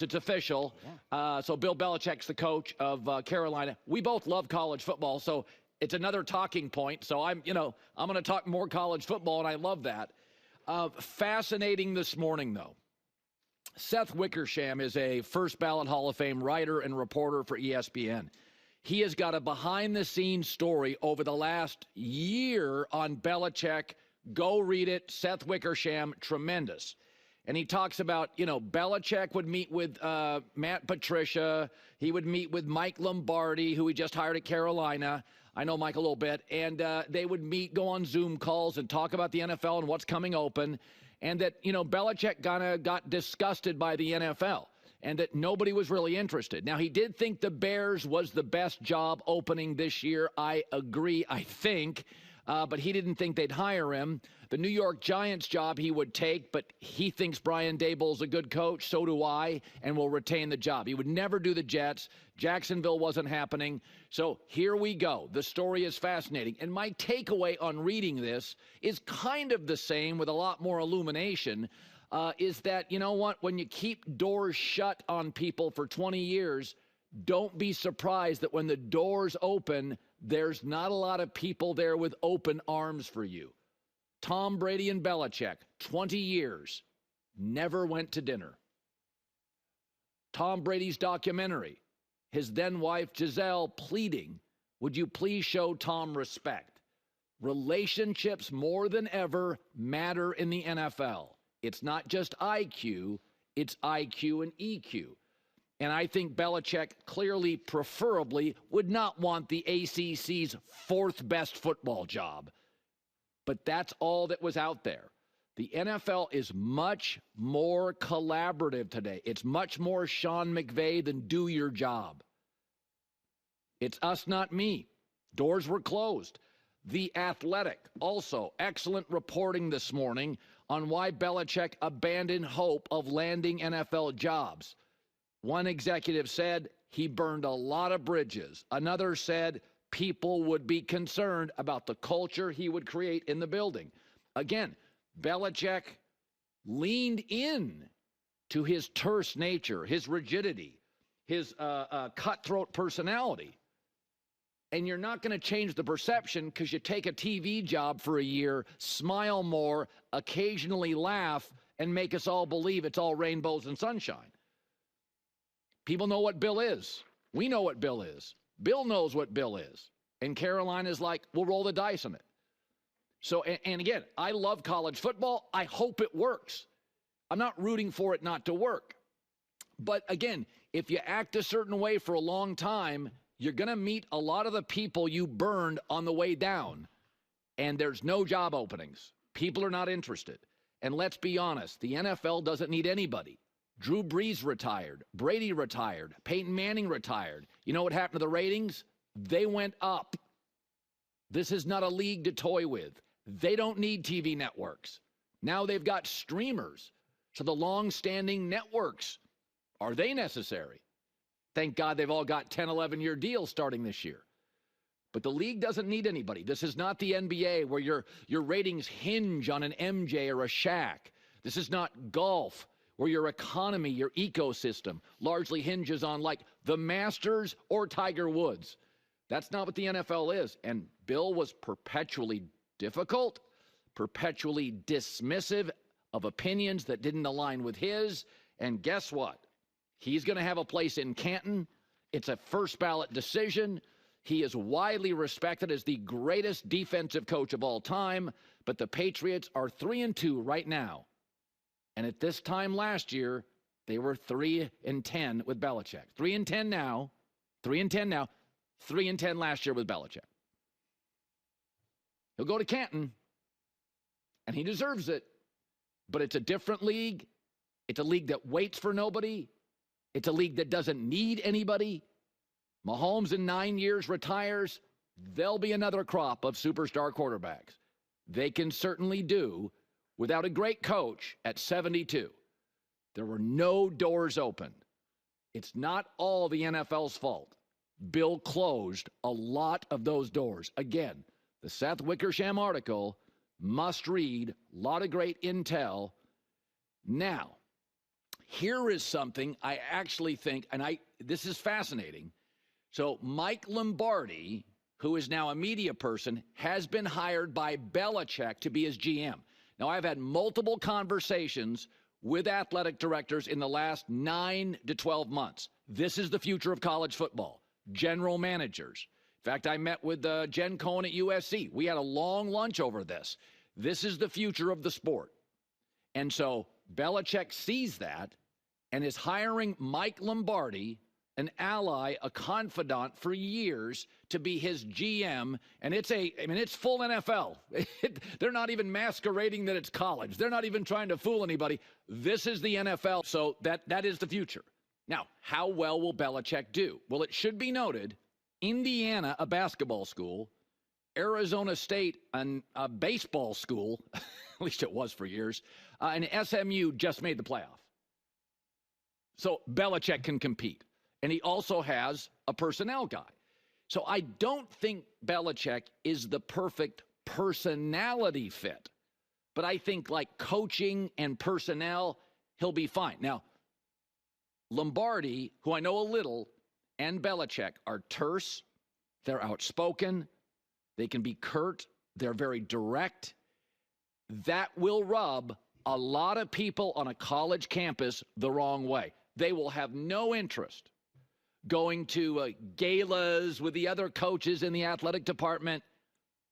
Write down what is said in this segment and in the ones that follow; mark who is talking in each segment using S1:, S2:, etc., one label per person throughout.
S1: It's official. So Bill Belichick's the coach of Carolina. We both love college football, so it's another talking point. So I'm going to talk more college football, and I love that. Fascinating this morning, though. Seth Wickersham is a first-ballot Hall of Fame writer and reporter for ESPN. He has got a behind-the-scenes story over the last year on Belichick. Go read it. Seth Wickersham, tremendous. And he talks about, Belichick would meet with Matt Patricia. He would meet with Mike Lombardi, who he just hired at Carolina. I know Mike a little bit. And they would go on Zoom calls and talk about the NFL and what's coming open. And that, Belichick kind of got disgusted by the NFL and that nobody was really interested. Now, he did think the Bears was the best job opening this year. I agree, I think. But he didn't think they'd hire him. The New York Giants job he would take, but he thinks Brian Daboll's a good coach. So do I, and will retain the job. He would never do the Jets. Jacksonville wasn't happening. So here we go. The story is fascinating. And my takeaway on reading this is kind of the same with a lot more illumination, is that, you know what, when you keep doors shut on people for 20 years, don't be surprised that when the doors open, there's not a lot of people there with open arms for you. Tom Brady and Belichick, 20 years, never went to dinner. Tom Brady's documentary, his then-wife Giselle pleading, would you please show Tom respect? Relationships more than ever matter in the NFL. It's not just IQ, it's IQ and EQ. And I think Belichick clearly, preferably, would not want the ACC's fourth best football job. But that's all that was out there. The NFL is much more collaborative today. It's much more Sean McVay than do your job. It's us, not me. Doors were closed. The Athletic, also excellent reporting this morning on why Belichick abandoned hope of landing NFL jobs. One executive said he burned a lot of bridges. Another said people would be concerned about the culture he would create in the building. Again, Belichick leaned in to his terse nature, his rigidity, his cutthroat personality. And you're not going to change the perception because you take a TV job for a year, smile more, occasionally laugh, and make us all believe it's all rainbows and sunshine. People know what Bill is. We know what Bill is. Bill knows what Bill is. And Carolina's like, we'll roll the dice on it. So, and again, I love college football. I hope it works. I'm not rooting for it not to work. But again, if you act a certain way for a long time, you're going to meet a lot of the people you burned on the way down. And there's no job openings. People are not interested. And let's be honest, the NFL doesn't need anybody. Drew Brees retired. Brady retired. Peyton Manning retired. You know what happened to the ratings? They went up. This is not a league to toy with. They don't need TV networks. Now they've got streamers. So the long-standing networks, are they necessary? Thank God they've all got 10, 11-year deals starting this year. But the league doesn't need anybody. This is not the NBA where your ratings hinge on an MJ or a Shaq. This is not golf, where your economy, your ecosystem, largely hinges on like the Masters or Tiger Woods. That's not what the NFL is. And Bill was perpetually difficult, perpetually dismissive of opinions that didn't align with his. And guess what? He's going to have a place in Canton. It's a first ballot decision. He is widely respected as the greatest defensive coach of all time. But the Patriots are 3-2 right now. And at this time last year, they were 3-10 with Belichick. 3-10 now. 3-10 now. 3-10 last year with Belichick. He'll go to Canton, and he deserves it. But it's a different league. It's a league that waits for nobody. It's a league that doesn't need anybody. Mahomes in 9 years retires. There'll be another crop of superstar quarterbacks. They can certainly do without a great coach at 72. There were no doors opened. It's not all the NFL's fault. Bill closed a lot of those doors. Again, the Seth Wickersham article, must read, a lot of great intel. Now, here is something I actually think, and this is fascinating. So Mike Lombardi, who is now a media person, has been hired by Belichick to be his GM. Now, I've had multiple conversations with athletic directors in the last 9 to 12 months. This is the future of college football. General managers. In fact, I met with Jen Cohen at USC. We had a long lunch over this. This is the future of the sport. And so Belichick sees that and is hiring Mike Lombardi, an ally, a confidant for years, to be his GM. And it's full NFL. They're not even masquerading that it's college. They're not even trying to fool anybody. This is the NFL. So that is the future. Now, how well will Belichick do? Well, it should be noted, Indiana, a basketball school, Arizona State, a baseball school, at least it was for years, and SMU just made the playoff. So Belichick can compete. And he also has a personnel guy. So I don't think Belichick is the perfect personality fit. But I think like coaching and personnel, he'll be fine. Now, Lombardi, who I know a little, and Belichick are terse. They're outspoken. They can be curt. They're very direct. That will rub a lot of people on a college campus the wrong way. They will have no interest going to galas with the other coaches in the athletic department.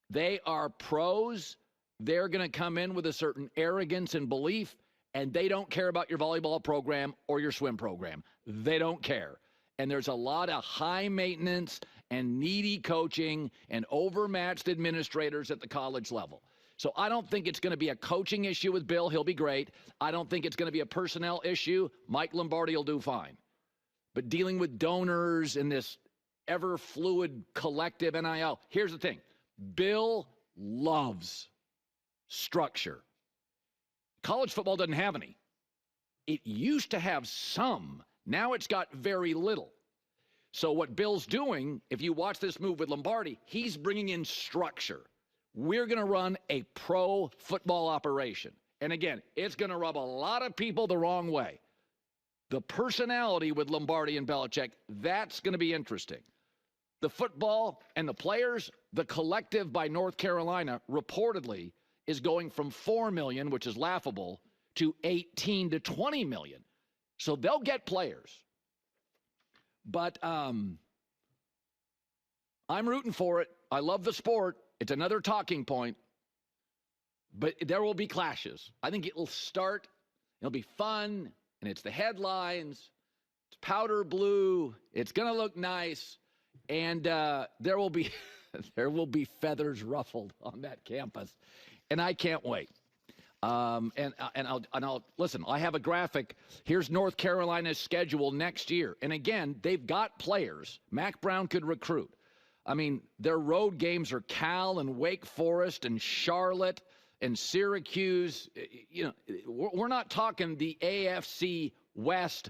S1: They are pros. They're going to come in with a certain arrogance and belief, and they don't care about your volleyball program or your swim program. They don't care. And there's a lot of high maintenance and needy coaching and overmatched administrators at the college level. So I don't think it's going to be a coaching issue with Bill. He'll be great. I don't think it's going to be a personnel issue. Mike Lombardi will do fine. But dealing with donors in this ever-fluid collective NIL, here's the thing. Bill loves structure. College football doesn't have any. It used to have some. Now it's got very little. So what Bill's doing, if you watch this move with Lombardi, he's bringing in structure. We're going to run a pro football operation. And again, it's going to rub a lot of people the wrong way. The personality with Lombardi and Belichick, that's going to be interesting. The football and the players, the collective by North Carolina reportedly is going from $4 million, which is laughable, to $18 to $20 million. So they'll get players. But I'm rooting for it. I love the sport. It's another talking point. But there will be clashes. I think it will start. It'll be fun. And it's the headlines. It's powder blue. It's going to look nice. And there will be feathers ruffled on that campus. And I can't wait. And I'll listen, I have a graphic. Here's North Carolina's schedule next year. And again, they've got players. Mac Brown could recruit. I mean, their road games are Cal and Wake Forest and Charlotte and Syracuse. You know, we're not talking the AFC West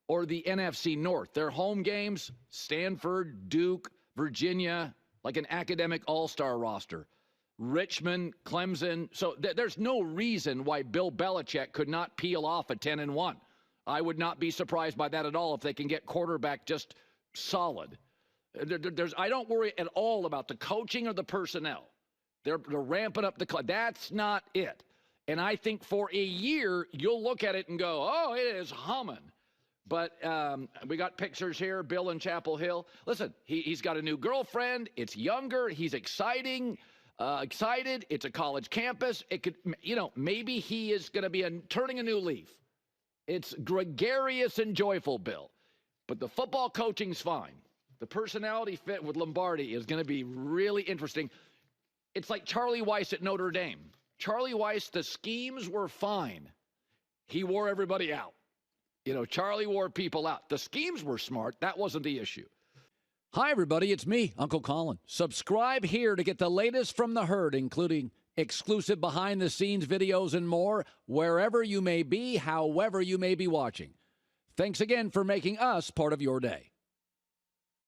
S1: or the NFC North. Their home games, Stanford, Duke, Virginia, like an academic all-star roster. Richmond, Clemson. So there's no reason why Bill Belichick could not peel off a 10-1. I would not be surprised by that at all if they can get quarterback just solid. I don't worry at all about the coaching or the personnel. They're ramping up the – that's not it. And I think for a year, you'll look at it and go, oh, it is humming. But we got pictures here, Bill in Chapel Hill. Listen, he's got a new girlfriend. It's younger. He's excited. It's a college campus. It could, maybe he is going to be turning a new leaf. It's gregarious and joyful, Bill. But the football coaching's fine. The personality fit with Lombardi is going to be really interesting. It's like Charlie Weiss at Notre Dame. Charlie Weiss, the schemes were fine. He wore everybody out. Charlie wore people out. The schemes were smart. That wasn't the issue.
S2: Hi, everybody. It's me, Uncle Colin. Subscribe here to get the latest from the herd, including exclusive behind-the-scenes videos and more, wherever you may be, however you may be watching. Thanks again for making us part of your day.